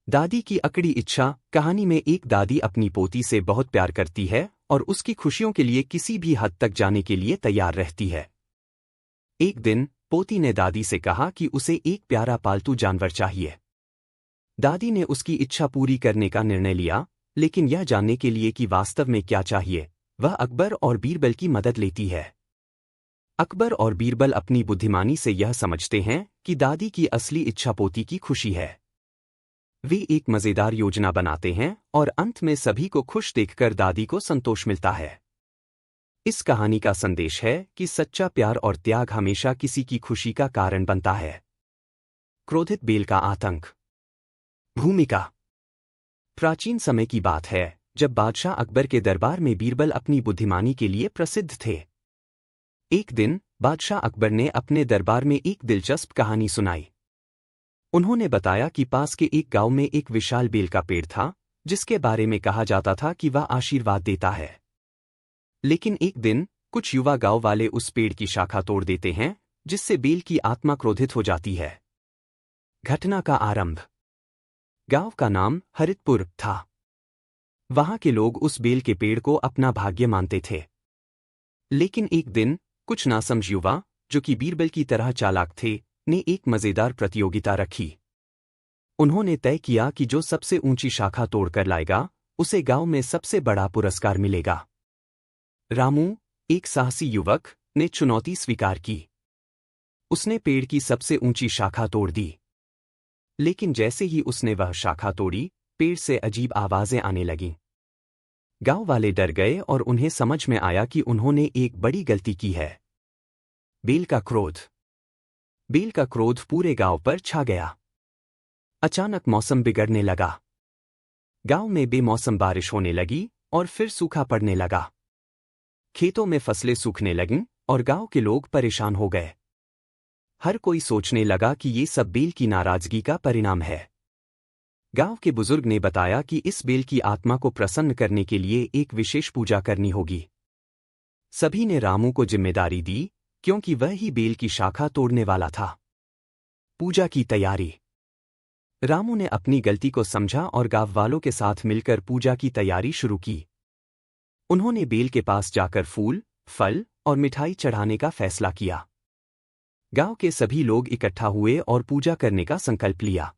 दादी की अकड़ी इच्छा। कहानी में एक दादी अपनी पोती से बहुत प्यार करती है और उसकी खुशियों के लिए किसी भी हद तक जाने के लिए तैयार रहती है। एक दिन पोती ने दादी से कहा कि उसे एक प्यारा पालतू जानवर चाहिए। दादी ने उसकी इच्छा पूरी करने का निर्णय लिया, लेकिन यह जानने के लिए कि वास्तव में क्या चाहिए, वह अकबर और बीरबल की मदद लेती है। अकबर और बीरबल अपनी बुद्धिमानी से यह समझते हैं कि दादी की असली इच्छा पोती की खुशी है। वे एक मजेदार योजना बनाते हैं और अंत में सभी को खुश देखकर दादी को संतोष मिलता है। इस कहानी का संदेश है कि सच्चा प्यार और त्याग हमेशा किसी की खुशी का कारण बनता है। क्रोधित बेल का आतंक। भूमिका। प्राचीन समय की बात है जब बादशाह अकबर के दरबार में बीरबल अपनी बुद्धिमानी के लिए प्रसिद्ध थे। एक दिन बादशाह अकबर ने अपने दरबार में एक दिलचस्प कहानी सुनाई। उन्होंने बताया कि पास के एक गांव में एक विशाल बेल का पेड़ था, जिसके बारे में कहा जाता था कि वह आशीर्वाद देता है। लेकिन एक दिन कुछ युवा गांव वाले उस पेड़ की शाखा तोड़ देते हैं, जिससे बेल की आत्मा क्रोधित हो जाती है। घटना का आरंभ। गांव का नाम हरितपुर था। वहां के लोग उस बेल के पेड़ को अपना भाग्य मानते थे। लेकिन एक दिन कुछ नासमझ युवा, जो कि बीरबल की तरह चालाक थे, ने एक मजेदार प्रतियोगिता रखी। उन्होंने तय किया कि जो सबसे ऊंची शाखा तोड़कर लाएगा, उसे गांव में सबसे बड़ा पुरस्कार मिलेगा। रामू, एक साहसी युवक, ने चुनौती स्वीकार की। उसने पेड़ की सबसे ऊंची शाखा तोड़ दी। लेकिन जैसे ही उसने वह शाखा तोड़ी, पेड़ से अजीब आवाजें आने लगीं। गांव वाले डर गए और उन्हें समझ में आया कि उन्होंने एक बड़ी गलती की है। बेल का क्रोध। बेल का क्रोध पूरे गांव पर छा गया। अचानक मौसम बिगड़ने लगा। गांव में बेमौसम बारिश होने लगी और फिर सूखा पड़ने लगा। खेतों में फसलें सूखने लगीं और गांव के लोग परेशान हो गए। हर कोई सोचने लगा कि ये सब बेल की नाराजगी का परिणाम है। गांव के बुजुर्ग ने बताया कि इस बेल की आत्मा को प्रसन्न करने के लिए एक विशेष पूजा करनी होगी। सभी ने रामू को जिम्मेदारी दी, क्योंकि वह ही बेल की शाखा तोड़ने वाला था। पूजा की तैयारी। रामू ने अपनी गलती को समझा और गांव वालों के साथ मिलकर पूजा की तैयारी शुरू की। उन्होंने बेल के पास जाकर फूल, फल और मिठाई चढ़ाने का फैसला किया। गांव के सभी लोग इकट्ठा हुए और पूजा करने का संकल्प लिया।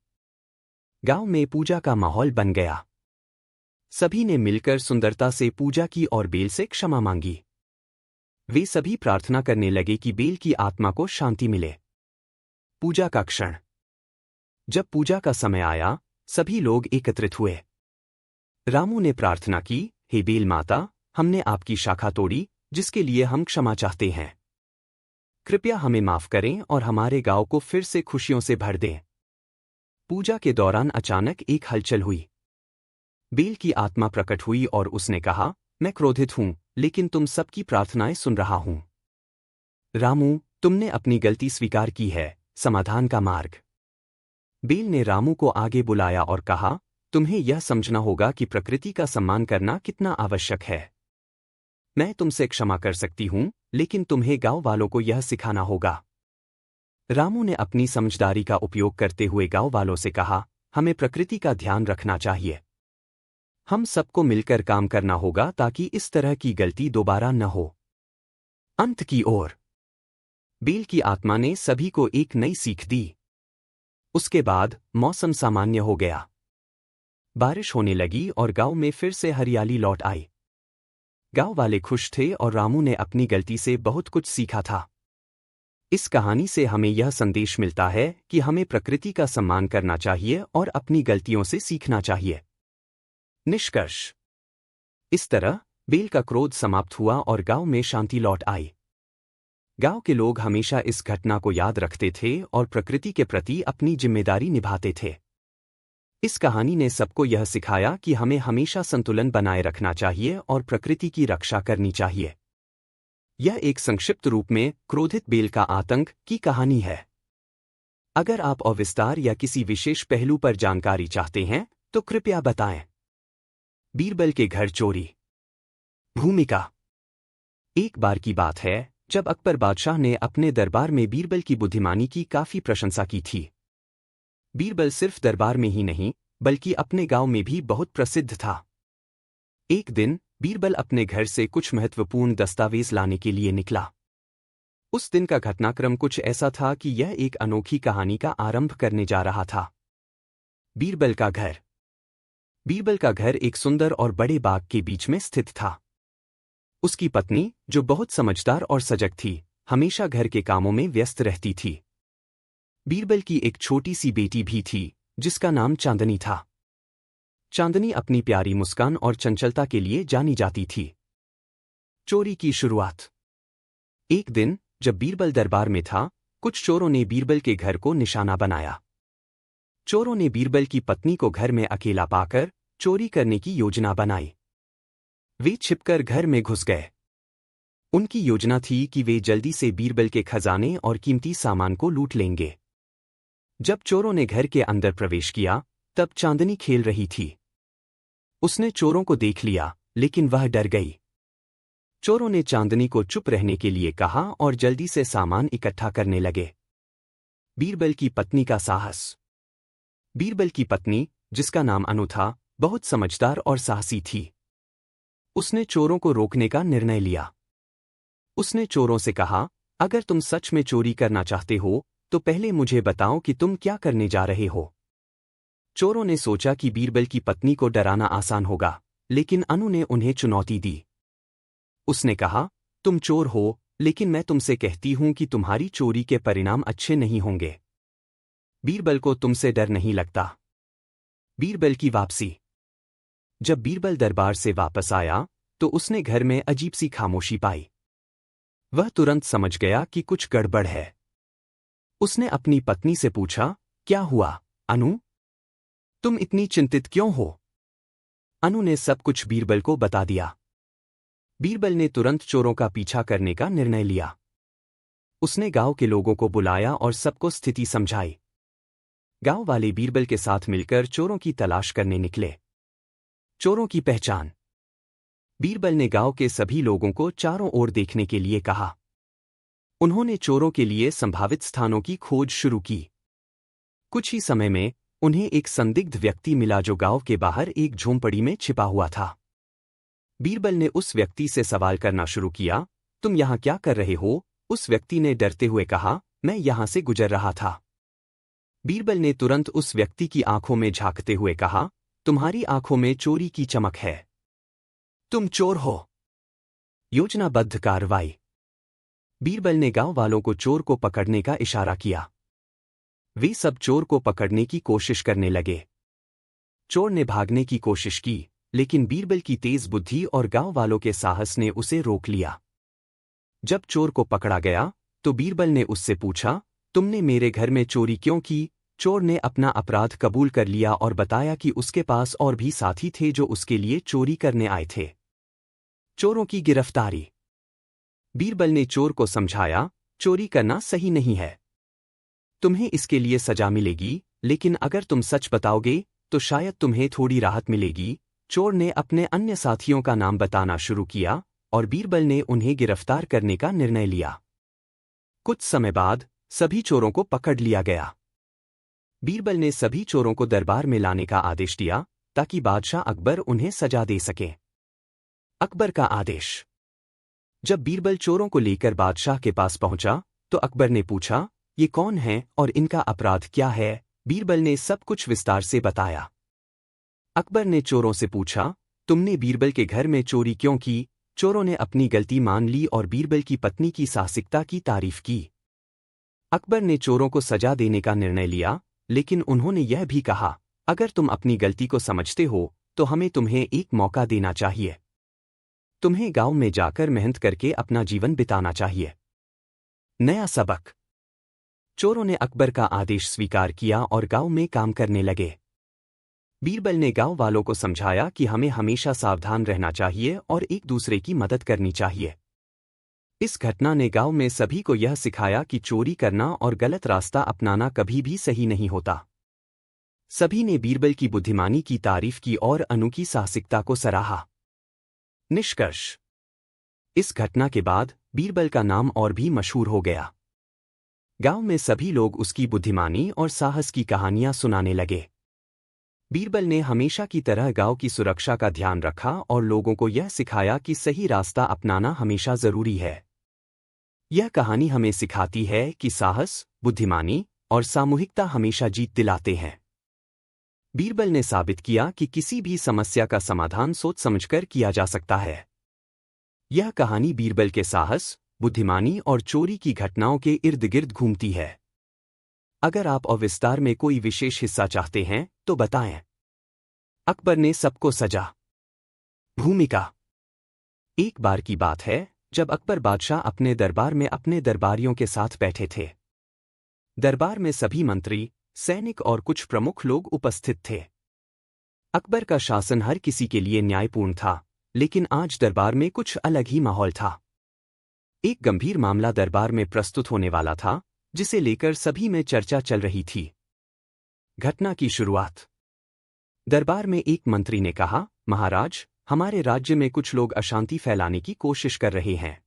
गांव में पूजा का माहौल बन गया। सभी ने मिलकर सुंदरता से पूजा की और बेल से क्षमा मांगी। वे सभी प्रार्थना करने लगे कि बेल की आत्मा को शांति मिले। पूजा का क्षण। जब पूजा का समय आया, सभी लोग एकत्रित हुए। रामू ने प्रार्थना की, हे बेल माता, हमने आपकी शाखा तोड़ी, जिसके लिए हम क्षमा चाहते हैं। कृपया हमें माफ करें और हमारे गांव को फिर से खुशियों से भर दें। पूजा के दौरान अचानक एक हलचल हुई। बेल की आत्मा प्रकट हुई और उसने कहा, मैं क्रोधित हूं, लेकिन तुम सबकी प्रार्थनाएं सुन रहा हूं। रामू, तुमने अपनी गलती स्वीकार की है, समाधान का मार्ग। बेल ने रामू को आगे बुलाया और कहा, तुम्हें यह समझना होगा कि प्रकृति का सम्मान करना कितना आवश्यक है। मैं तुमसे क्षमा कर सकती हूं, लेकिन तुम्हें गांव वालों को यह सिखाना होगा। रामू ने अपनी समझदारी का उपयोग करते हुए गांव वालों से कहा, हमें प्रकृति का ध्यान रखना चाहिए। हम सबको मिलकर काम करना होगा ताकि इस तरह की गलती दोबारा न हो। अंत की ओर। बेल की आत्मा ने सभी को एक नई सीख दी। उसके बाद मौसम सामान्य हो गया। बारिश होने लगी और गांव में फिर से हरियाली लौट आई। गांव वाले खुश थे और रामू ने अपनी गलती से बहुत कुछ सीखा था। इस कहानी से हमें यह संदेश मिलता है कि हमें प्रकृति का सम्मान करना चाहिए और अपनी गलतियों से सीखना चाहिए। निष्कर्ष। इस तरह बेल का क्रोध समाप्त हुआ और गांव में शांति लौट आई। गांव के लोग हमेशा इस घटना को याद रखते थे और प्रकृति के प्रति अपनी जिम्मेदारी निभाते थे। इस कहानी ने सबको यह सिखाया कि हमें हमेशा संतुलन बनाए रखना चाहिए और प्रकृति की रक्षा करनी चाहिए। यह एक संक्षिप्त रूप में क्रोधित बेल का आतंक की कहानी है। अगर आप और विस्तार या किसी विशेष पहलू पर जानकारी चाहते हैं तो कृपया बताएं। बीरबल के घर चोरी। भूमिका। एक बार की बात है जब अकबर बादशाह ने अपने दरबार में बीरबल की बुद्धिमानी की काफी प्रशंसा की थी। बीरबल सिर्फ दरबार में ही नहीं बल्कि अपने गांव में भी बहुत प्रसिद्ध था। एक दिन बीरबल अपने घर से कुछ महत्वपूर्ण दस्तावेज लाने के लिए निकला। उस दिन का घटनाक्रम कुछ ऐसा था कि यह एक अनोखी कहानी का आरंभ करने जा रहा था। बीरबल का घर। बीरबल का घर एक सुंदर और बड़े बाग के बीच में स्थित था। उसकी पत्नी, जो बहुत समझदार और सजग थी, हमेशा घर के कामों में व्यस्त रहती थी। बीरबल की एक छोटी सी बेटी भी थी, जिसका नाम चांदनी था। चांदनी अपनी प्यारी मुस्कान और चंचलता के लिए जानी जाती थी। चोरी की शुरुआत। एक दिन जब बीरबल दरबार में था, कुछ चोरों ने बीरबल के घर को निशाना बनाया। चोरों ने बीरबल की पत्नी को घर में अकेला पाकर चोरी करने की योजना बनाई। वे छिपकर घर में घुस गए। उनकी योजना थी कि वे जल्दी से बीरबल के खजाने और कीमती सामान को लूट लेंगे। जब चोरों ने घर के अंदर प्रवेश किया, तब चांदनी खेल रही थी। उसने चोरों को देख लिया, लेकिन वह डर गई। चोरों ने चांदनी को चुप रहने के लिए कहा और जल्दी से सामान इकट्ठा करने लगे। बीरबल की पत्नी का साहस। बीरबल की पत्नी, जिसका नाम अनु था, बहुत समझदार और साहसी थी। उसने चोरों को रोकने का निर्णय लिया। उसने चोरों से कहा, अगर तुम सच में चोरी करना चाहते हो, तो पहले मुझे बताओ कि तुम क्या करने जा रहे हो। चोरों ने सोचा कि बीरबल की पत्नी को डराना आसान होगा, लेकिन अनु ने उन्हें चुनौती दी। उसने कहा, तुम चोर हो, लेकिन मैं तुमसे कहती हूं कि तुम्हारी चोरी के परिणाम अच्छे नहीं होंगे। बीरबल को तुमसे डर नहीं लगता। बीरबल की वापसी। जब बीरबल दरबार से वापस आया, तो उसने घर में अजीब सी खामोशी पाई। वह तुरंत समझ गया कि कुछ गड़बड़ है। उसने अपनी पत्नी से पूछा, क्या हुआ, अनु? तुम इतनी चिंतित क्यों हो? अनु ने सब कुछ बीरबल को बता दिया। बीरबल ने तुरंत चोरों का पीछा करने का निर्णय लिया। उसने गांव के लोगों को बुलाया और सबको स्थिति समझाई। गांव वाले बीरबल के साथ मिलकर चोरों की तलाश करने निकले। चोरों की पहचान। बीरबल ने गांव के सभी लोगों को चारों ओर देखने के लिए कहा। उन्होंने चोरों के लिए संभावित स्थानों की खोज शुरू की। कुछ ही समय में उन्हें एक संदिग्ध व्यक्ति मिला जो गांव के बाहर एक झोंपड़ी में छिपा हुआ था। बीरबल ने उस व्यक्ति से सवाल करना शुरू किया, तुम यहां क्या कर रहे हो? उस व्यक्ति ने डरते हुए कहा, मैं यहां से गुजर रहा था। बीरबल ने तुरंत उस व्यक्ति की आंखों में झांकते हुए कहा, तुम्हारी आंखों में चोरी की चमक है। तुम चोर हो। योजनाबद्ध कार्रवाई। बीरबल ने गांव वालों को चोर को पकड़ने का इशारा किया। वे सब चोर को पकड़ने की कोशिश करने लगे। चोर ने भागने की कोशिश की, लेकिन बीरबल की तेज बुद्धि और गांव वालों के साहस ने उसे रोक लिया। जब चोर को पकड़ा गया, तो बीरबल ने उससे पूछा, तुमने मेरे घर में चोरी क्यों की? चोर ने अपना अपराध कबूल कर लिया और बताया कि उसके पास और भी साथी थे जो उसके लिए चोरी करने आए थे। चोरों की गिरफ्तारी। बीरबल ने चोर को समझाया, चोरी करना सही नहीं है। तुम्हें इसके लिए सजा मिलेगी, लेकिन अगर तुम सच बताओगे, तो शायद तुम्हें थोड़ी राहत मिलेगी। चोर ने अपने अन्य साथियों का नाम बताना शुरू किया, और बीरबल ने उन्हें गिरफ्तार करने का निर्णय लिया। कुछ समय बाद सभी चोरों को पकड़ लिया गया। बीरबल ने सभी चोरों को दरबार में लाने का आदेश दिया, ताकि बादशाह अकबर उन्हें सजा दे सके। अकबर का आदेश। जब बीरबल चोरों को लेकर बादशाह के पास पहुंचा, तो अकबर ने पूछा, ये कौन हैं और इनका अपराध क्या है? बीरबल ने सब कुछ विस्तार से बताया। अकबर ने चोरों से पूछा, तुमने बीरबल के घर में चोरी क्यों की? चोरों ने अपनी गलती मान ली और बीरबल की पत्नी की साहसिकता की तारीफ की। अकबर ने चोरों को सजा देने का निर्णय लिया, लेकिन उन्होंने यह भी कहा, अगर तुम अपनी गलती को समझते हो, तो हमें तुम्हें एक मौका देना चाहिए। तुम्हें गांव में जाकर मेहनत करके अपना जीवन बिताना चाहिए। नया सबक। चोरों ने अकबर का आदेश स्वीकार किया और गांव में काम करने लगे। बीरबल ने गांव वालों को समझाया कि हमें हमेशा सावधान रहना चाहिए और एक दूसरे की मदद करनी चाहिए। इस घटना ने गांव में सभी को यह सिखाया कि चोरी करना और गलत रास्ता अपनाना कभी भी सही नहीं होता। सभी ने बीरबल की बुद्धिमानी की तारीफ की और अनु की साहसिकता को सराहा। निष्कर्ष। इस घटना के बाद बीरबल का नाम और भी मशहूर हो गया। गांव में सभी लोग उसकी बुद्धिमानी और साहस की कहानियां सुनाने लगे। बीरबल ने हमेशा की तरह गांव की सुरक्षा का ध्यान रखा और लोगों को यह सिखाया कि सही रास्ता अपनाना हमेशा जरूरी है। यह कहानी हमें सिखाती है कि साहस, बुद्धिमानी और सामूहिकता हमेशा जीत दिलाते हैं। बीरबल ने साबित किया कि किसी भी समस्या का समाधान सोच समझकर किया जा सकता है। यह कहानी बीरबल के साहस, बुद्धिमानी और चोरी की घटनाओं के इर्द गिर्द घूमती है। अगर आप और विस्तार में कोई विशेष हिस्सा चाहते हैं तो बताएं। अकबर ने सबको सजा। भूमिका। एक बार की बात है जब अकबर बादशाह अपने दरबार में अपने दरबारियों के साथ बैठे थे। दरबार में सभी मंत्री, सैनिक और कुछ प्रमुख लोग उपस्थित थे। अकबर का शासन हर किसी के लिए न्यायपूर्ण था, लेकिन आज दरबार में कुछ अलग ही माहौल था। एक गंभीर मामला दरबार में प्रस्तुत होने वाला था, जिसे लेकर सभी में चर्चा चल रही थी। घटना की शुरुआत। दरबार में एक मंत्री ने कहा, महाराज, हमारे राज्य में कुछ लोग अशांति फैलाने की कोशिश कर रहे हैं।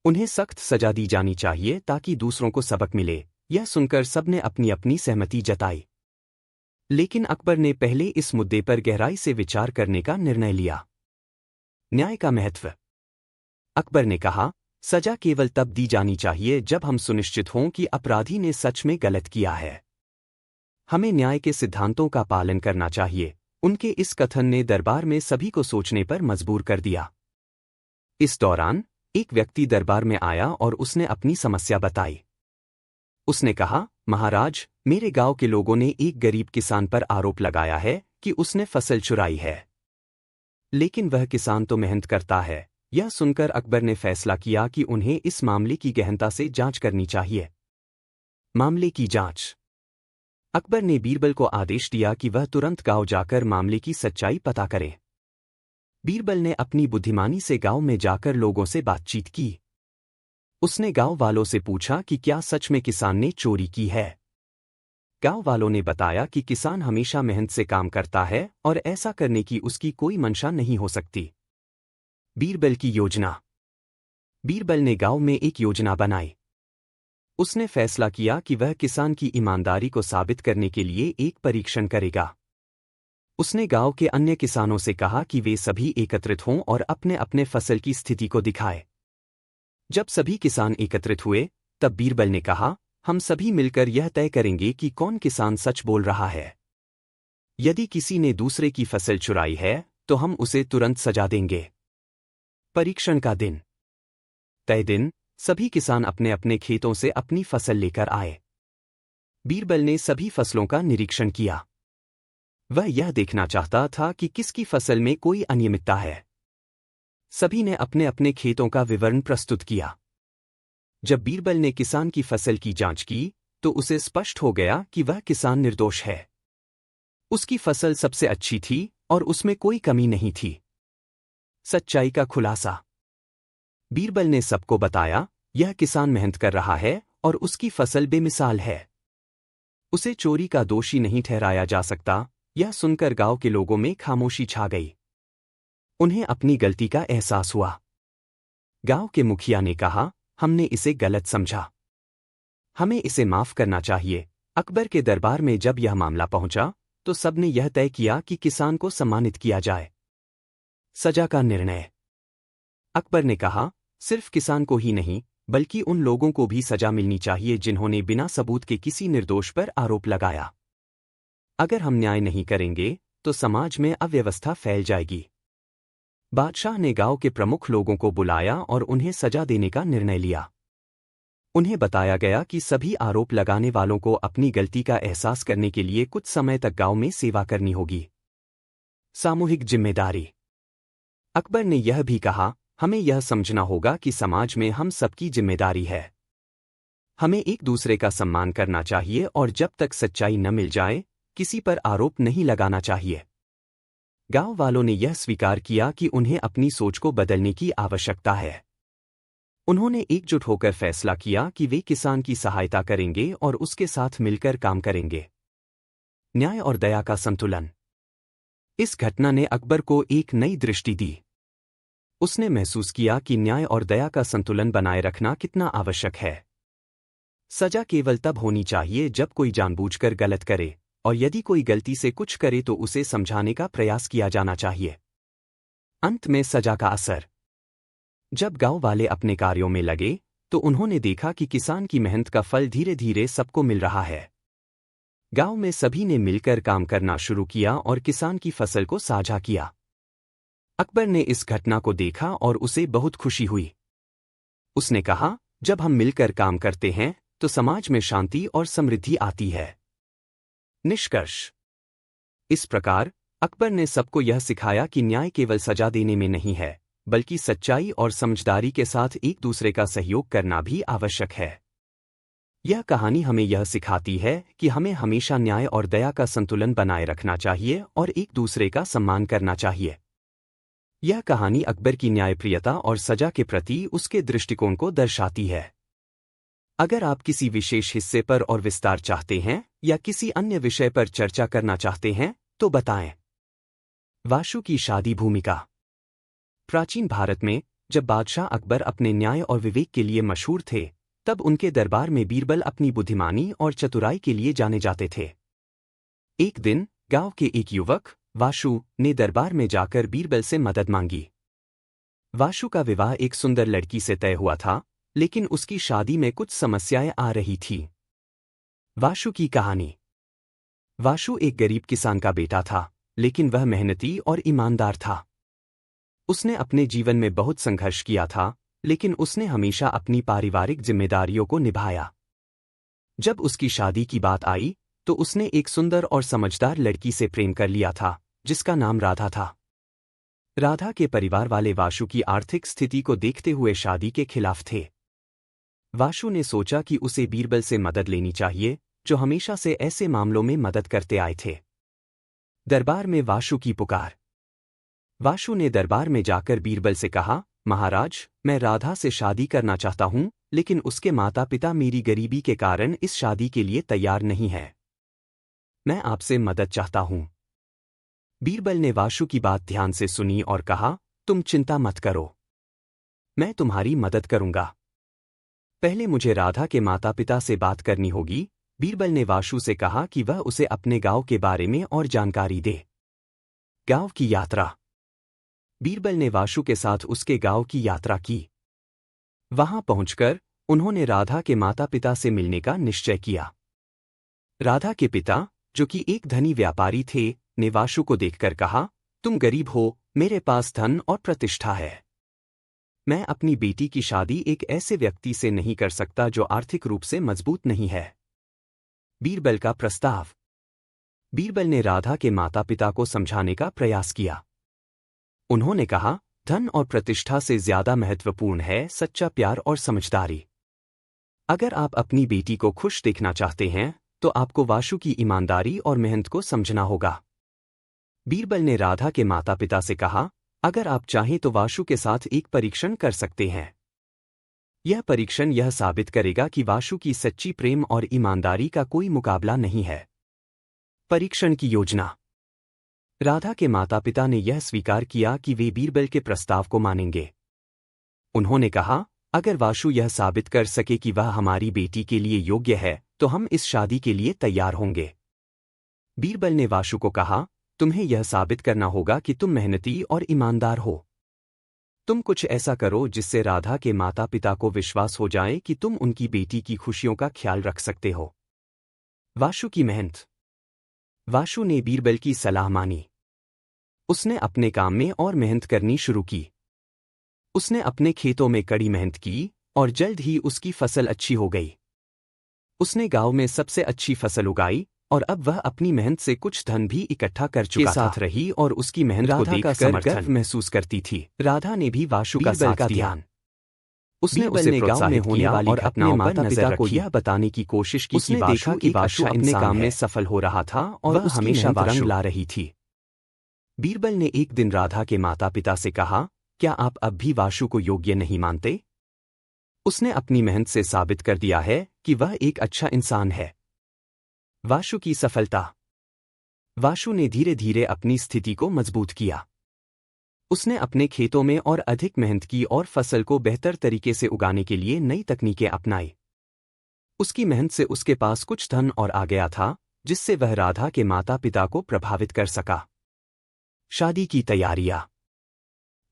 उन्हें सख्त सजा दी जानी चाहिए ताकि दूसरों को सबक मिले। यह सुनकर सबने अपनी अपनी सहमति जताई। लेकिन अकबर ने पहले इस मुद्दे पर गहराई से विचार करने का निर्णय लिया। न्याय का महत्व। अकबर ने कहा, सजा केवल तब दी जानी चाहिए जब हम सुनिश्चित हों कि अपराधी ने सच में गलत किया है। हमें न्याय के सिद्धांतों का पालन करना चाहिए। उनके इस कथन ने दरबार में सभी को सोचने पर मजबूर कर दिया। इस दौरान एक व्यक्ति दरबार में आया और उसने अपनी समस्या बताई। उसने कहा, महाराज, मेरे गांव के लोगों ने एक गरीब किसान पर आरोप लगाया है कि उसने फसल चुराई है। लेकिन वह किसान तो मेहनत करता है। यह सुनकर अकबर ने फैसला किया कि उन्हें इस मामले की गहनता से जांच करनी चाहिए। मामले की जांच। अकबर ने बीरबल को आदेश दिया कि वह तुरंत गांव जाकर मामले की सच्चाई पता करे। बीरबल ने अपनी बुद्धिमानी से गांव में जाकर लोगों से बातचीत की। उसने गांव वालों से पूछा कि क्या सच में किसान ने चोरी की है। गांव वालों ने बताया कि किसान हमेशा मेहनत से काम करता है और ऐसा करने की उसकी कोई मंशा नहीं हो सकती। बीरबल की योजना। बीरबल ने गांव में एक योजना बनाई। उसने फैसला किया कि वह किसान की ईमानदारी को साबित करने के लिए एक परीक्षण करेगा। उसने गांव के अन्य किसानों से कहा कि वे सभी एकत्रित हों और अपने अपने फसल की स्थिति को दिखाएं। जब सभी किसान एकत्रित हुए, तब बीरबल ने कहा, हम सभी मिलकर यह तय करेंगे कि कौन किसान सच बोल रहा है। यदि किसी ने दूसरे की फसल चुराई है, तो हम उसे तुरंत सजा देंगे। परीक्षण का दिन। तय दिन सभी किसान अपने अपने खेतों से अपनी फसल लेकर आए। बीरबल ने सभी फसलों का निरीक्षण किया। वह यह देखना चाहता था कि किसकी फसल में कोई अनियमितता है। सभी ने अपने अपने खेतों का विवरण प्रस्तुत किया। जब बीरबल ने किसान की फसल की जांच की, तो उसे स्पष्ट हो गया कि वह किसान निर्दोष है। उसकी फसल सबसे अच्छी थी और उसमें कोई कमी नहीं थी। सच्चाई का खुलासा। बीरबल ने सबको बताया, यह किसान मेहनत कर रहा है और उसकी फसल बेमिसाल है। उसे चोरी का दोषी नहीं ठहराया जा सकता। यह सुनकर गांव के लोगों में खामोशी छा गई। उन्हें अपनी गलती का एहसास हुआ। गांव के मुखिया ने कहा, हमने इसे गलत समझा। हमें इसे माफ करना चाहिए। अकबर के दरबार में जब यह मामला पहुंचा, तो सबने यह तय किया कि किसान को सम्मानित किया जाए। सजा का निर्णय। अकबर ने कहा, सिर्फ किसान को ही नहीं, बल्कि उन लोगों को भी सजा मिलनी चाहिए जिन्होंने बिना सबूत के किसी निर्दोष पर आरोप लगाया। अगर हम न्याय नहीं करेंगे, तो समाज में अव्यवस्था फैल जाएगी। बादशाह ने गांव के प्रमुख लोगों को बुलाया और उन्हें सजा देने का निर्णय लिया। उन्हें बताया गया कि सभी आरोप लगाने वालों को अपनी गलती का एहसास करने के लिए कुछ समय तक गांव में सेवा करनी होगी। सामूहिक जिम्मेदारी। अकबर ने यह भी कहा, हमें यह समझना होगा कि समाज में हम सबकी जिम्मेदारी है। हमें एक दूसरे का सम्मान करना चाहिए और जब तक सच्चाई न मिल जाए, किसी पर आरोप नहीं लगाना चाहिए। गांव वालों ने यह स्वीकार किया कि उन्हें अपनी सोच को बदलने की आवश्यकता है। उन्होंने एकजुट होकर फैसला किया कि वे किसान की सहायता करेंगे और उसके साथ मिलकर काम करेंगे। न्याय और दया का संतुलन। इस घटना ने अकबर को एक नई दृष्टि दी। उसने महसूस किया कि न्याय और दया का संतुलन बनाए रखना कितना आवश्यक है। सजा केवल तब होनी चाहिए जब कोई जानबूझकर गलत करे, और यदि कोई गलती से कुछ करे तो उसे समझाने का प्रयास किया जाना चाहिए। अंत में सजा का असर। जब गांव वाले अपने कार्यों में लगे तो उन्होंने देखा कि किसान की मेहनत का फल धीरे धीरे सबको मिल रहा है। गांव में सभी ने मिलकर काम करना शुरू किया और किसान की फसल को साझा किया। अकबर ने इस घटना को देखा और उसे बहुत खुशी हुई। उसने कहा, जब हम मिलकर काम करते हैं तो समाज में शांति और समृद्धि आती है। निष्कर्ष। इस प्रकार अकबर ने सबको यह सिखाया कि न्याय केवल सजा देने में नहीं है, बल्कि सच्चाई और समझदारी के साथ एक दूसरे का सहयोग करना भी आवश्यक है। यह कहानी हमें यह सिखाती है कि हमें हमेशा न्याय और दया का संतुलन बनाए रखना चाहिए और एक दूसरे का सम्मान करना चाहिए। यह कहानी अकबर की न्यायप्रियता और सजा के प्रति उसके दृष्टिकोण को दर्शाती है। अगर आप किसी विशेष हिस्से पर और विस्तार चाहते हैं या किसी अन्य विषय पर चर्चा करना चाहते हैं तो बताएं। वाशु की शादी भूमिका। प्राचीन भारत में जब बादशाह अकबर अपने न्याय और विवेक के लिए मशहूर थे, तब उनके दरबार में बीरबल अपनी बुद्धिमानी और चतुराई के लिए जाने जाते थे। एक दिन गांव के एक युवक वाशु ने दरबार में जाकर बीरबल से मदद मांगी। वाशु का विवाह एक सुंदर लड़की से तय हुआ था, लेकिन उसकी शादी में कुछ समस्याएं आ रही थीं। वाशु की कहानी। वाशु एक गरीब किसान का बेटा था, लेकिन वह मेहनती और ईमानदार था। उसने अपने जीवन में बहुत संघर्ष किया था, लेकिन उसने हमेशा अपनी पारिवारिक जिम्मेदारियों को निभाया। जब उसकी शादी की बात आई तो उसने एक सुंदर और समझदार लड़की से प्रेम कर लिया था, जिसका नाम राधा था। राधा के परिवार वाले वाशु की आर्थिक स्थिति को देखते हुए शादी के खिलाफ थे। वाशु ने सोचा कि उसे बीरबल से मदद लेनी चाहिए, जो हमेशा से ऐसे मामलों में मदद करते आए थे। दरबार में वाशु की पुकार। वाशु ने दरबार में जाकर बीरबल से कहा, महाराज, मैं राधा से शादी करना चाहता हूं, लेकिन उसके माता पिता मेरी गरीबी के कारण इस शादी के लिए तैयार नहीं है। मैं आपसे मदद चाहता हूं। बीरबल ने वाशु की बात ध्यान से सुनी और कहा, तुम चिंता मत करो, मैं तुम्हारी मदद करूंगा। पहले मुझे राधा के माता पिता से बात करनी होगी। बीरबल ने वाशु से कहा कि वह उसे अपने गांव के बारे में और जानकारी दे। गांव की यात्रा। बीरबल ने वाशु के साथ उसके गांव की यात्रा की। वहां पहुंचकर उन्होंने राधा के माता पिता से मिलने का निश्चय किया। राधा के पिता, जो कि एक धनी व्यापारी थे, ने वाशु को देखकर कहा, तुम गरीब हो, मेरे पास धन और प्रतिष्ठा है। मैं अपनी बेटी की शादी एक ऐसे व्यक्ति से नहीं कर सकता जो आर्थिक रूप से मजबूत नहीं है। बीरबल का प्रस्ताव। बीरबल ने राधा के माता पिता को समझाने का प्रयास किया। उन्होंने कहा, धन और प्रतिष्ठा से ज्यादा महत्वपूर्ण है सच्चा प्यार और समझदारी। अगर आप अपनी बेटी को खुश देखना चाहते हैं तो आपको वाशु की ईमानदारी और मेहनत को समझना होगा। बीरबल ने राधा के माता पिता से कहा, अगर आप चाहें तो वाशु के साथ एक परीक्षण कर सकते हैं। यह परीक्षण यह साबित करेगा कि वाशु की सच्ची प्रेम और ईमानदारी का कोई मुकाबला नहीं है। परीक्षण की योजना। राधा के माता पिता ने यह स्वीकार किया कि वे बीरबल के प्रस्ताव को मानेंगे। उन्होंने कहा, अगर वाशु यह साबित कर सके कि वह हमारी बेटी के लिए योग्य है तो हम इस शादी के लिए तैयार होंगे। बीरबल ने वाशु को कहा, तुम्हें यह साबित करना होगा कि तुम मेहनती और ईमानदार हो। तुम कुछ ऐसा करो जिससे राधा के माता पिता को विश्वास हो जाए कि तुम उनकी बेटी की खुशियों का ख्याल रख सकते हो। वाशु की मेहनत। वाशु ने बीरबल की सलाह मानी। उसने अपने काम में और मेहनत करनी शुरू की। उसने अपने खेतों में कड़ी मेहनत की और जल्द ही उसकी फसल अच्छी हो गई। उसने गांव में सबसे अच्छी फसल उगाई और अब वह अपनी मेहनत से कुछ धन भी इकट्ठा कर चुका था। साथ रही और उसकी मेहनत को देखकर गर्व महसूस करती थी। राधा ने भी वाशु का साथ दिया। उसने उसे गांव में होने वाली और अपने माता पिता को यह बताने की कोशिश की कि देखा कि वाशु अपने काम में सफल हो रहा था और वह हमेशा रंग ला रही थी। बीरबल ने एक दिन राधा के माता पिता से कहा, क्या आप अब भी वाशु को योग्य नहीं मानते? उसने अपनी मेहनत से साबित कर दिया है कि वह एक अच्छा इंसान है। वाशु की सफलता। वाशु ने धीरे धीरे अपनी स्थिति को मजबूत किया। उसने अपने खेतों में और अधिक मेहनत की और फसल को बेहतर तरीके से उगाने के लिए नई तकनीकें अपनाई। उसकी मेहनत से उसके पास कुछ धन और आ गया था, जिससे वह राधा के माता पिता को प्रभावित कर सका। शादी की तैयारियां।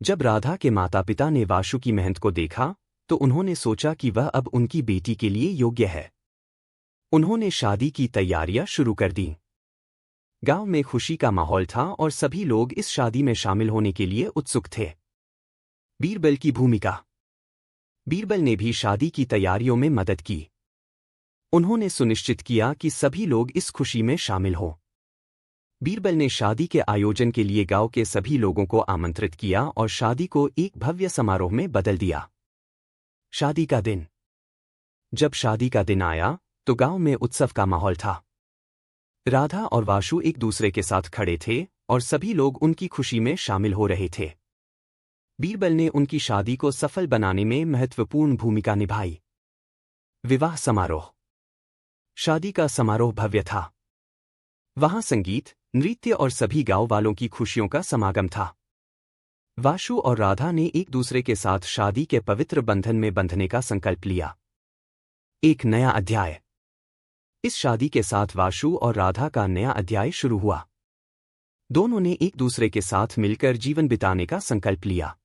जब राधा के माता पिता ने वाशु की मेहनत को देखा तो उन्होंने सोचा कि वह अब उनकी बेटी के लिए योग्य है। उन्होंने शादी की तैयारियां शुरू कर दी। गांव में खुशी का माहौल था और सभी लोग इस शादी में शामिल होने के लिए उत्सुक थे। बीरबल की भूमिका। बीरबल ने भी शादी की तैयारियों में मदद की। उन्होंने सुनिश्चित किया कि सभी लोग इस खुशी में शामिल हों। बीरबल ने शादी के आयोजन के लिए गांव के सभी लोगों को आमंत्रित किया और शादी को एक भव्य समारोह में बदल दिया। शादी का दिन। जब शादी का दिन आया तो गांव में उत्सव का माहौल था। राधा और वाशु एक दूसरे के साथ खड़े थे और सभी लोग उनकी खुशी में शामिल हो रहे थे। बीरबल ने उनकी शादी को सफल बनाने में महत्वपूर्ण भूमिका निभाई। विवाह समारोह। शादी का समारोह भव्य था। वहां संगीत, नृत्य और सभी गांव वालों की खुशियों का समागम था। वाशु और राधा ने एक दूसरे के साथ शादी के पवित्र बंधन में बंधने का संकल्प लिया। एक नया अध्याय। इस शादी के साथ वाशु और राधा का नया अध्याय शुरू हुआ। दोनों ने एक दूसरे के साथ मिलकर जीवन बिताने का संकल्प लिया।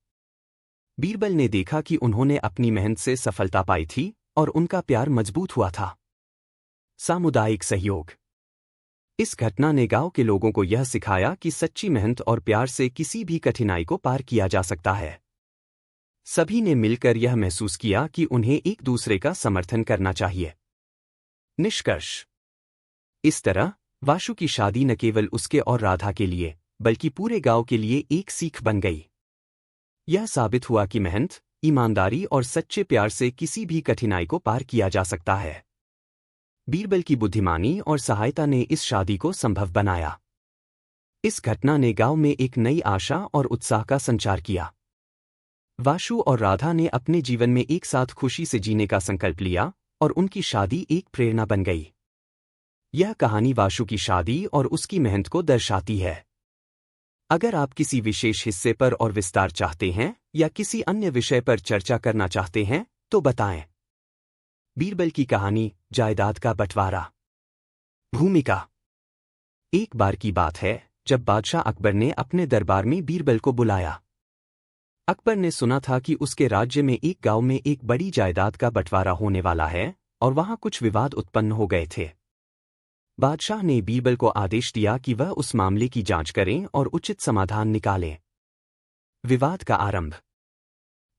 बीरबल ने देखा कि उन्होंने अपनी मेहनत से सफलता पाई थी और उनका प्यार मजबूत हुआ था। सामुदायिक सहयोग। इस घटना ने गांव के लोगों को यह सिखाया कि सच्ची मेहनत और प्यार से किसी भी कठिनाई को पार किया जा सकता है। सभी ने मिलकर यह महसूस किया कि उन्हें एक दूसरे का समर्थन करना चाहिए। निष्कर्ष। इस तरह वाशु की शादी न केवल उसके और राधा के लिए बल्कि पूरे गांव के लिए एक सीख बन गई। यह साबित हुआ कि मेहनत, ईमानदारी और सच्चे प्यार से किसी भी कठिनाई को पार किया जा सकता है। बीरबल की बुद्धिमानी और सहायता ने इस शादी को संभव बनाया। इस घटना ने गांव में एक नई आशा और उत्साह का संचार किया। वाशु और राधा ने अपने जीवन में एक साथ खुशी से जीने का संकल्प लिया और उनकी शादी एक प्रेरणा बन गई। यह कहानी वाशु की शादी और उसकी मेहनत को दर्शाती है। अगर आप किसी विशेष हिस्से पर और विस्तार चाहते हैं या किसी अन्य विषय पर चर्चा करना चाहते हैं तो बताएं। बीरबल की कहानी, जायदाद का बंटवारा। भूमिका। एक बार की बात है जब बादशाह अकबर ने अपने दरबार में बीरबल को बुलाया। अकबर ने सुना था कि उसके राज्य में एक गांव में एक बड़ी जायदाद का बंटवारा होने वाला है और वहां कुछ विवाद उत्पन्न हो गए थे। बादशाह ने बीरबल को आदेश दिया कि वह उस मामले की जांच करें और उचित समाधान निकालें। विवाद का आरंभ।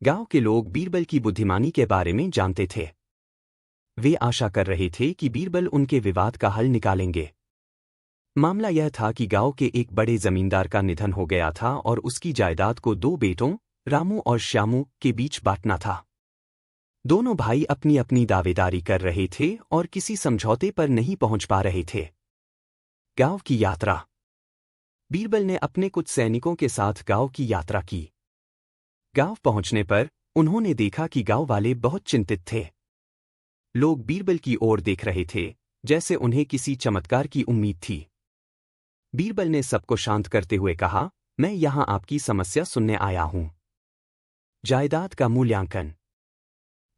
गांव के लोग बीरबल की बुद्धिमानी के बारे में जानते थे। वे आशा कर रहे थे कि बीरबल उनके विवाद का हल निकालेंगे। मामला यह था कि गांव के एक बड़े जमींदार का निधन हो गया था और उसकी जायदाद को दो बेटों, रामू और श्यामू, के बीच बांटना था। दोनों भाई अपनी अपनी दावेदारी कर रहे थे और किसी समझौते पर नहीं पहुंच पा रहे थे। गांव की यात्रा। बीरबल ने अपने कुछ सैनिकों के साथ गांव की यात्रा की। गांव पहुंचने पर उन्होंने देखा कि गांव वाले बहुत चिंतित थे। लोग बीरबल की ओर देख रहे थे जैसे उन्हें किसी चमत्कार की उम्मीद थी। बीरबल ने सबको शांत करते हुए कहा, मैं यहां आपकी समस्या सुनने आया हूं। जायदाद का मूल्यांकन।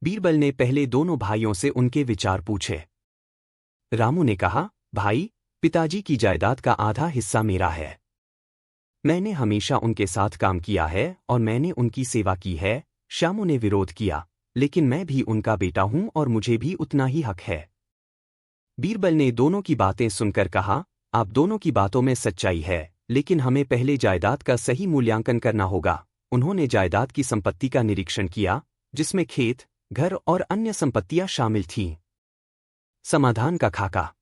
बीरबल ने पहले दोनों भाइयों से उनके विचार पूछे। रामू ने कहा, भाई, पिताजी की जायदाद का आधा हिस्सा मेरा है। मैंने हमेशा उनके साथ काम किया है और मैंने उनकी सेवा की है। श्यामू ने विरोध किया, लेकिन मैं भी उनका बेटा हूं और मुझे भी उतना ही हक है। बीरबल ने दोनों की बातें सुनकर कहा, आप दोनों की बातों में सच्चाई है, लेकिन हमें पहले जायदाद का सही मूल्यांकन करना होगा। उन्होंने जायदाद की संपत्ति का निरीक्षण किया, जिसमें खेत, घर और अन्य संपत्तियां शामिल थीं। समाधान का खाका।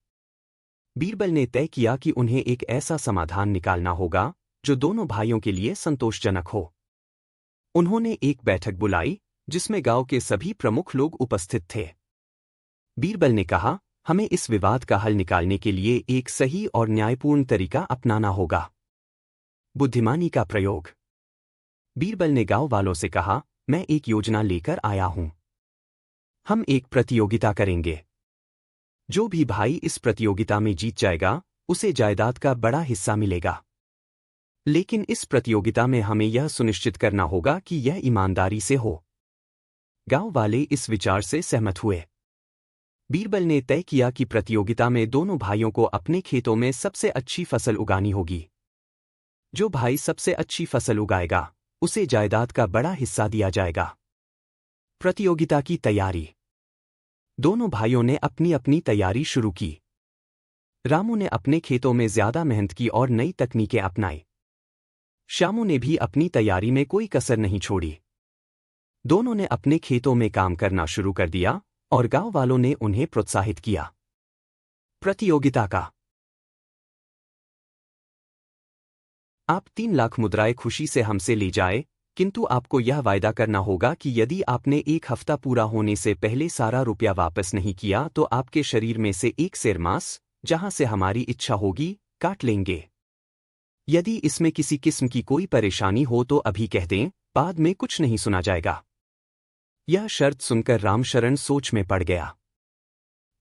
बीरबल ने तय किया कि उन्हें एक ऐसा समाधान निकालना होगा जो दोनों भाइयों के लिए संतोषजनक हो। उन्होंने एक बैठक बुलाई जिसमें गांव के सभी प्रमुख लोग उपस्थित थे। बीरबल ने कहा, हमें इस विवाद का हल निकालने के लिए एक सही और न्यायपूर्ण तरीका अपनाना होगा। बुद्धिमानी का प्रयोग। बीरबल ने गांव वालों से कहा, मैं एक योजना लेकर आया हूं। हम एक प्रतियोगिता करेंगे। जो भी भाई इस प्रतियोगिता में जीत जाएगा उसे जायदाद का बड़ा हिस्सा मिलेगा। लेकिन इस प्रतियोगिता में हमें यह सुनिश्चित करना होगा कि यह ईमानदारी से हो। गांव वाले इस विचार से सहमत हुए। बीरबल ने तय किया कि प्रतियोगिता में दोनों भाइयों को अपने खेतों में सबसे अच्छी फसल उगानी होगी। जो भाई सबसे अच्छी फसल उगाएगा उसे जायदाद का बड़ा हिस्सा दिया जाएगा। प्रतियोगिता की तैयारी। दोनों भाइयों ने अपनी अपनी तैयारी शुरू की। रामू ने अपने खेतों में ज्यादा मेहनत की और नई तकनीकें अपनाई। श्यामू ने भी अपनी तैयारी में कोई कसर नहीं छोड़ी। दोनों ने अपने खेतों में काम करना शुरू कर दिया और गांव वालों ने उन्हें प्रोत्साहित किया। प्रतियोगिता का आप 3 लाख मुद्राएं खुशी से हमसे ले जाए, किंतु आपको यह वायदा करना होगा कि यदि आपने 1 हफ्ता पूरा होने से पहले सारा रुपया वापस नहीं किया तो आपके शरीर में से एक सेर मांस, जहां से हमारी इच्छा होगी, काट लेंगे। यदि इसमें किसी किस्म की कोई परेशानी हो तो अभी कह दें, बाद में कुछ नहीं सुना जाएगा। यह शर्त सुनकर रामशरण सोच में पड़ गया।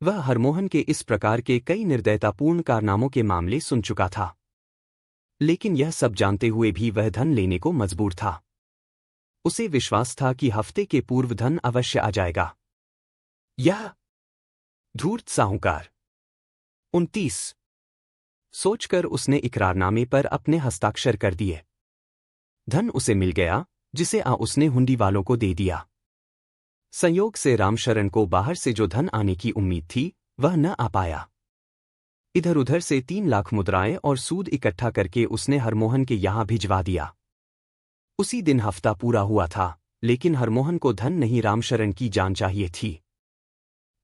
वह हरमोहन के इस प्रकार के कई निर्दयतापूर्ण कारनामों के मामले सुन चुका था, लेकिन यह सब जानते हुए भी वह धन लेने को मजबूर था। उसे विश्वास था कि हफ्ते के पूर्व धन अवश्य आ जाएगा। यह धूर्त साहूकार 29 सोचकर उसने इकरारनामे पर अपने हस्ताक्षर कर दिए। धन उसे मिल गया, जिसे उसने हुंडी वालों को दे दिया। संयोग से रामशरण को बाहर से जो धन आने की उम्मीद थी वह न आ पाया। इधर उधर से 3 लाख मुद्राएं और सूद इकट्ठा करके उसने हरमोहन के यहां भिजवा दिया। उसी दिन हफ्ता पूरा हुआ था, लेकिन हरमोहन को धन नहीं, रामशरण की जान चाहिए थी।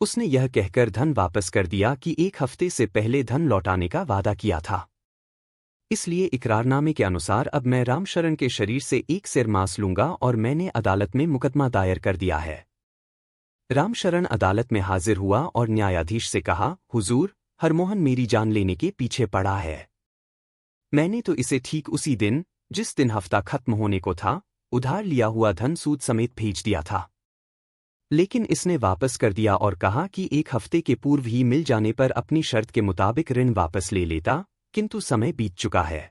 उसने यह कहकर धन वापस कर दिया कि 1 हफ्ते से पहले धन लौटाने का वादा किया था। इसलिए इकरारनामे के अनुसार अब मैं रामशरण के शरीर से 1 सेर मांस लूंगा और मैंने अदालत में मुकदमा दायर कर दिया है। रामशरण अदालत में हाजिर हुआ और न्यायाधीश से कहा, हुजूर, हरमोहन मेरी जान लेने के पीछे पड़ा है। मैंने तो इसे ठीक उसी दिन, जिस दिन हफ्ता खत्म होने को था, उधार लिया हुआ धन सूद समेत भेज दिया था। लेकिन इसने वापस कर दिया और कहा कि 1 हफ्ते के पूर्व ही मिल जाने पर अपनी शर्त के मुताबिक ऋण वापस ले लेता, किंतु समय बीत चुका है।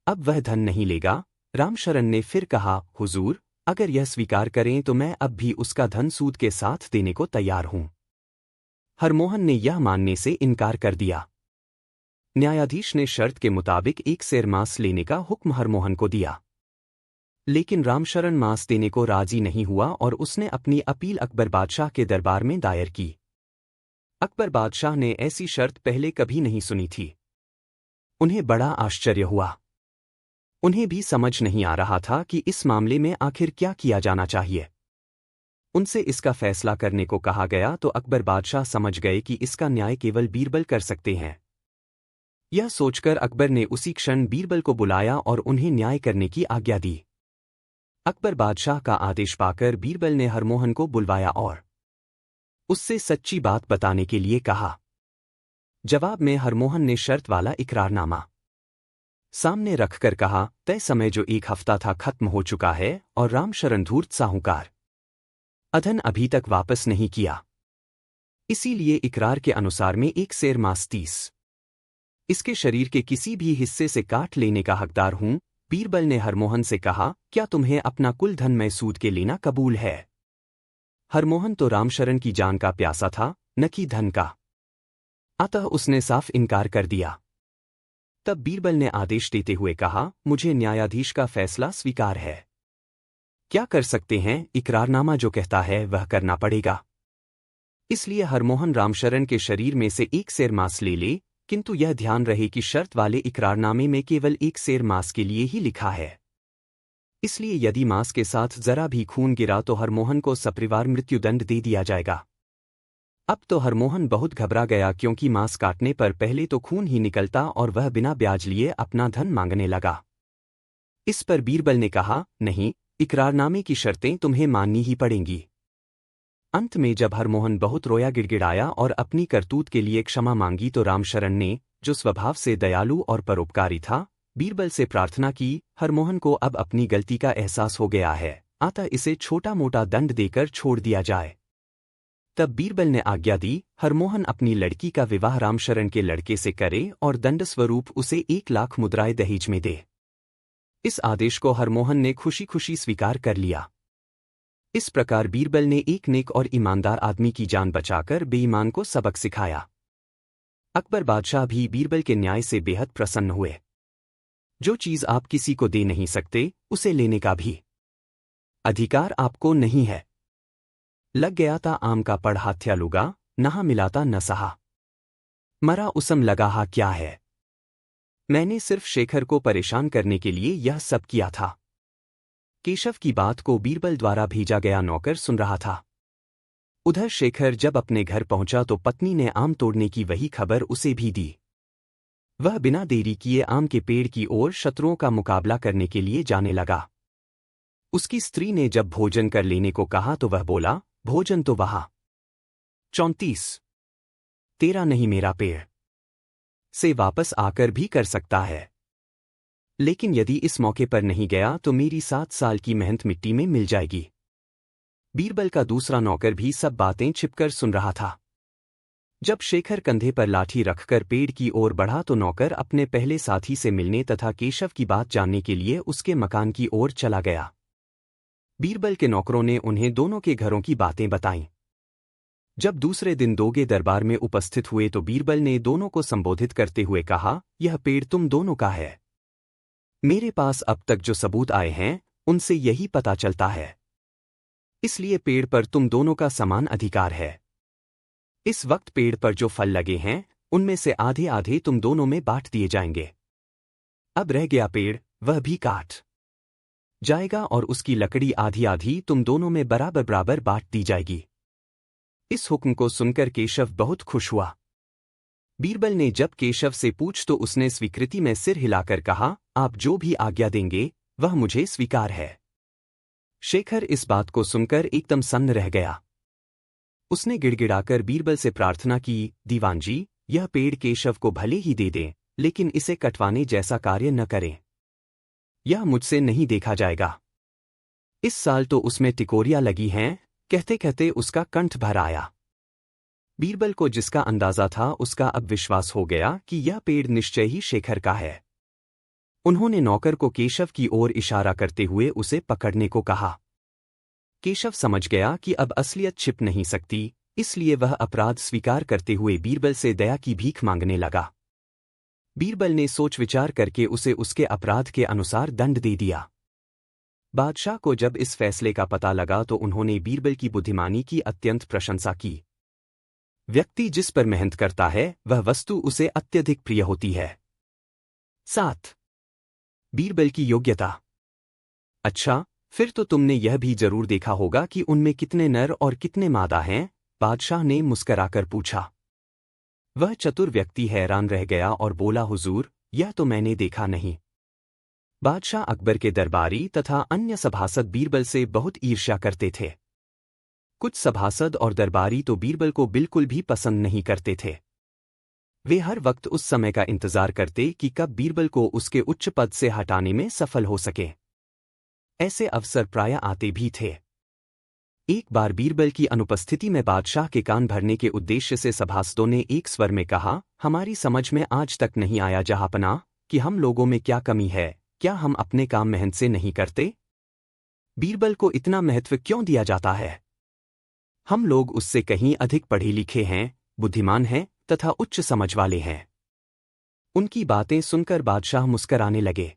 अब वह धन नहीं लेगा। रामशरण ने फिर कहा, हुजूर, अगर यह स्वीकार करें तो मैं अब भी उसका धन सूद के साथ देने को तैयार हूं। हरमोहन ने यह मानने से इनकार कर दिया। न्यायाधीश ने शर्त के मुताबिक 1 सेर मांस लेने का हुक्म हरमोहन को दिया, लेकिन रामशरण मांस देने को राजी नहीं हुआ और उसने अपनी अपील अकबर बादशाह के दरबार में दायर की। अकबर बादशाह ने ऐसी शर्त पहले कभी नहीं सुनी थी। उन्हें बड़ा आश्चर्य हुआ। उन्हें भी समझ नहीं आ रहा था कि इस मामले में आखिर क्या किया जाना चाहिए। उनसे इसका फैसला करने को कहा गया तो अकबर बादशाह समझ गए कि इसका न्याय केवल बीरबल कर सकते हैं। यह सोचकर अकबर ने उसी क्षण बीरबल को बुलाया और उन्हें न्याय करने की आज्ञा दी। अकबर बादशाह का आदेश पाकर बीरबल ने हरमोहन को बुलवाया और उससे सच्ची बात बताने के लिए कहा। जवाब में हरमोहन ने शर्त वाला इकरारनामा सामने रखकर कहा, तय समय जो 1 हफ्ता था खत्म हो चुका है और रामशरण धूर्त साहूकार अधन अभी तक वापस नहीं किया। इसीलिए इकरार के अनुसार में 1 सेर मांस 30 इसके शरीर के किसी भी हिस्से से काट लेने का हकदार हूं। बीरबल ने हरमोहन से कहा, क्या तुम्हें अपना कुल धन मैं सूद के लेना कबूल है? हरमोहन तो रामशरण की जान का प्यासा था, न कि धन का। अतः उसने साफ इनकार कर दिया। तब बीरबल ने आदेश देते हुए कहा, मुझे न्यायाधीश का फैसला स्वीकार है। क्या कर सकते हैं, इकरारनामा जो कहता है वह करना पड़ेगा। इसलिए हरमोहन रामशरण के शरीर में से 1 सेर मांस ले ले, किंतु यह ध्यान रहे कि शर्त वाले इकरारनामे में केवल 1 सेर मांस के लिए ही लिखा है। इसलिए यदि मांस के साथ जरा भी खून गिरा तो हरमोहन को सपरिवार मृत्युदंड दे दिया जाएगा। अब तो हरमोहन बहुत घबरा गया, क्योंकि मांस काटने पर पहले तो खून ही निकलता और वह बिना ब्याज लिए अपना धन मांगने लगा। इस पर बीरबल ने कहा, नहीं, इकरारनामे की शर्तें तुम्हें माननी ही पड़ेंगी। अंत में जब हरमोहन बहुत रोया, गिड़गिड़ाया और अपनी करतूत के लिए क्षमा मांगी तो रामशरण ने, जो स्वभाव से दयालु और परोपकारी था, बीरबल से प्रार्थना की, हरमोहन को अब अपनी गलती का एहसास हो गया है, अतः इसे छोटा मोटा दंड देकर छोड़ दिया जाए। तब बीरबल ने आज्ञा दी, हरमोहन अपनी लड़की का विवाह रामशरण के लड़के से करे और दंड स्वरूप उसे 1 लाख मुद्राएं दहेज में दे। इस आदेश को हरमोहन ने खुशी खुशी स्वीकार कर लिया। इस प्रकार बीरबल ने एक नेक और ईमानदार आदमी की जान बचाकर बेईमान को सबक सिखाया। अकबर बादशाह भी बीरबल के न्याय से बेहद प्रसन्न हुए। जो चीज आप किसी को दे नहीं सकते, उसे लेने का भी अधिकार आपको नहीं है। लग गया था आम का पड़ हाथ्या लुगा, नहा मिलाता न सहा। मरा उसम लगा हा क्या है। मैंने सिर्फ शेखर को परेशान करने के लिए यह सब किया था। केशव की बात को बीरबल द्वारा भेजा गया नौकर सुन रहा था। उधर शेखर जब अपने घर पहुंचा तो पत्नी ने आम तोड़ने की वही खबर उसे भी दी। वह बिना देरी किए आम के पेड़ की ओर शत्रुओं का मुकाबला करने के लिए जाने लगा। उसकी स्त्री ने जब भोजन कर लेने को कहा तो वह बोला, भोजन तो वहां 34 तेरा नहीं मेरा पेड़ से वापस आकर भी कर सकता है, लेकिन यदि इस मौके पर नहीं गया तो मेरी 7 साल की मेहनत मिट्टी में मिल जाएगी। बीरबल का दूसरा नौकर भी सब बातें छिपकर सुन रहा था। जब शेखर कंधे पर लाठी रखकर पेड़ की ओर बढ़ा तो नौकर अपने पहले साथी से मिलने तथा केशव की बात जानने के लिए उसके मकान की ओर चला गया। बीरबल के नौकरों ने उन्हें दोनों के घरों की बातें बताईं। जब दूसरे दिन दोगे दरबार में उपस्थित हुए तो बीरबल ने दोनों को संबोधित करते हुए कहा, यह पेड़ तुम दोनों का है। मेरे पास अब तक जो सबूत आए हैं उनसे यही पता चलता है, इसलिए पेड़ पर तुम दोनों का समान अधिकार है। इस वक्त पेड़ पर जो फल लगे हैं उनमें से आधे आधे तुम दोनों में बांट दिए जाएंगे। अब रह गया पेड़, वह भी काट जाएगा और उसकी लकड़ी आधी आधी तुम दोनों में बराबर बराबर बांट दी जाएगी। इस हुक्म को सुनकर केशव बहुत खुश हुआ। बीरबल ने जब केशव से पूछ तो उसने स्वीकृति में सिर हिलाकर कहा, आप जो भी आज्ञा देंगे वह मुझे स्वीकार है। शेखर इस बात को सुनकर एकदम सन्न रह गया। उसने गिड़गिड़ाकर बीरबल से प्रार्थना की, दीवान जी, यह पेड़ केशव को भले ही दे दें, लेकिन इसे कटवाने जैसा कार्य न करें। यह मुझसे नहीं देखा जाएगा। इस साल तो उसमें टिकोरियां लगी हैं। कहते कहते उसका कंठ भर आया। बीरबल को जिसका अंदाजा था उसका अब विश्वास हो गया कि यह पेड़ निश्चय ही शेखर का है। उन्होंने नौकर को केशव की ओर इशारा करते हुए उसे पकड़ने को कहा। केशव समझ गया कि अब असलियत छिप नहीं सकती, इसलिए वह अपराध स्वीकार करते हुए बीरबल से दया की भीख मांगने लगा। बीरबल ने सोच विचार करके उसे उसके अपराध के अनुसार दंड दे दिया। बादशाह को जब इस फैसले का पता लगा तो उन्होंने बीरबल की बुद्धिमानी की अत्यंत प्रशंसा की। व्यक्ति जिस पर मेहनत करता है वह वस्तु उसे अत्यधिक प्रिय होती है। 7. बीरबल की योग्यता। अच्छा, फिर तो तुमने यह भी जरूर देखा होगा कि उनमें कितने नर और कितने मादा हैं? बादशाह ने मुस्कराकर पूछा। वह चतुर व्यक्ति हैरान रह गया और बोला, हुजूर, यह तो मैंने देखा नहीं। बादशाह अकबर के दरबारी तथा अन्य सभासद बीरबल से बहुत ईर्ष्या करते थे। कुछ सभासद और दरबारी तो बीरबल को बिल्कुल भी पसंद नहीं करते थे। वे हर वक्त उस समय का इंतजार करते कि कब बीरबल को उसके उच्च पद से हटाने में सफल हो सके। ऐसे अवसर प्रायः आते भी थे। एक बार बीरबल की अनुपस्थिति में बादशाह के कान भरने के उद्देश्य से सभासदों ने एक स्वर में कहा, हमारी समझ में आज तक नहीं आया जहांपनाह कि हम लोगों में क्या कमी है। क्या हम अपने काम मेहनत से नहीं करते? बीरबल को इतना महत्व क्यों दिया जाता है? हम लोग उससे कहीं अधिक पढ़े लिखे हैं, बुद्धिमान हैं तथा उच्च समझ वाले हैं। उनकी बातें सुनकर बादशाह मुस्कराने लगे।